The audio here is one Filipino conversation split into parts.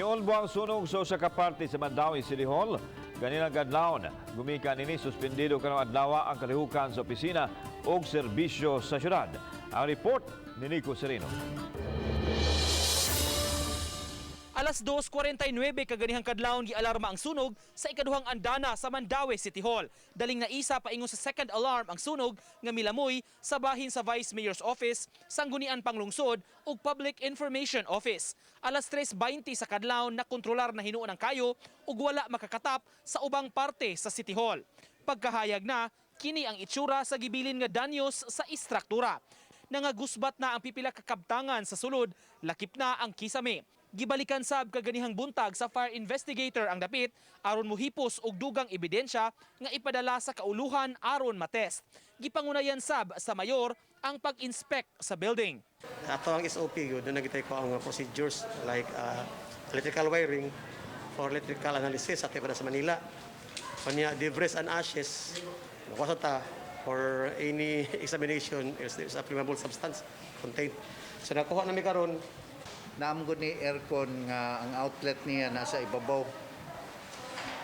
Niulbo ang sunog sa usa ka parte sa Mandaue City Hall. Kanilang adlawon, gumikan ini suspendido kanang adlaw ang kalihukan sa opisina o serbisyo sa syudad. Ang report ni Nico Sereno. Alas 2:49 kaganihang kadlawon gialarma ang sunog sa ikaduhang andana sa Mandaue City Hall. Daling naisa paingon sa second alarm ang sunog nga milamoy sa bahin sa Vice Mayor's Office, Sangguniang Panglungsod ug Public Information Office. Alas 3:20 sa kadlawon nakontrolar na hinuon ang kayo ug wala makakatap sa ubang parte sa City Hall. Pagkahayag na, kini ang itsura sa gibilin nga danyos sa istruktura. Nangagusbat na ang pipila ka kabtangan sa sulod, lakip na ang kisame. Gibalikan sab kaganihang buntag sa fire investigator ang dapit aron mohipos og dugang ebidensya nga ipadala sa kauluhan aron matest. Gipangunayan sab sa mayor ang pag-inspect sa building. Ato ang SOP yun, doon nagitay ko ang procedures like electrical wiring for electrical analysis at iba sa Manila. Kanya debris and ashes, makuha ta for any examination if there's a flammable substance contained. So nakuha namin karon. Naamgo ni aircon nga ang outlet niya nasa ibabaw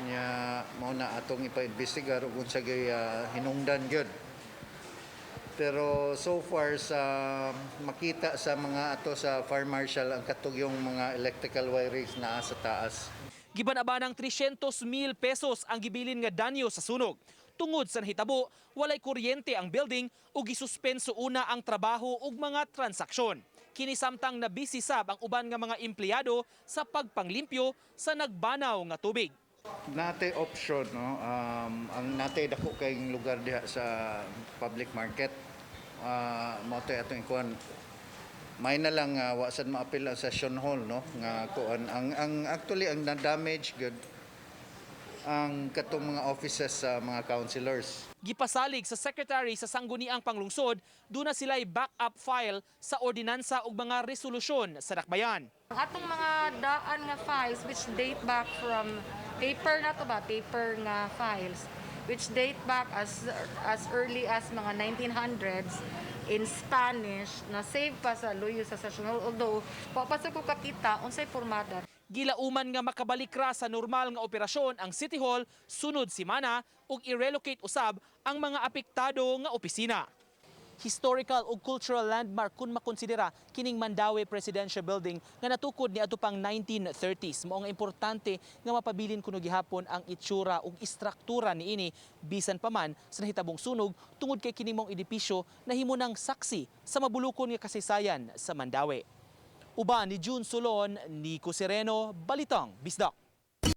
niya, mao na atong ipa-investigar ug unsa gay hinungdan gyud. Pero so far sa makita sa mga ato sa fire marshal ang katugyong mga electrical wirings naa sa taas. Giban-abanang 300,000 pesos ang gibilin nga danyo sa sunog. Tungod sa nahitabo, walay kuryente ang building ug gisuspenso una ang trabaho ug mga transaksyon. Kini samtang nabisi sab ang uban nga mga empleyado sa pagpanglimpyo sa nagbanaw nga tubig. Nate option no, ang nate dako kay lugar diha sa public market. Mao tay atong ikuan. May na lang wa sad maapil ang session hall no nga kuan ang actually ang na-damage good ang katong mga offices sa mga councilors. Gipasalig sa Secretary sa Sangguniang Panglungsod, doon na sila'y backup file sa ordinansa ug mga resolusyon sa dakbayan. Ang atong mga daan nga files which date back from paper na to ba, paper nga files which date back as early as mga 1900s in Spanish na save pa sa luyo sa session hall, although papasok ko kakita unsay formada. Gilauman nga makabalik ra sa normal nga operasyon ang City Hall sunod semana ug i-relocate usab ang mga apektado nga opisina. Historical ug cultural landmark kun makonsidera kining Mandaue Presidential Building nga natukod niadto pang 1930s. Mao nga importante nga mapabilin kuno gihapon ang itsura ug istruktura niini bisan pa man sa nahitabong sunog tungod kay kining mong edipisyo nahimunang saksi sa mabulukon nga kasaysayan sa Mandaue. Uban ni June Solon, Nico Sereno, Balitang Bisdak.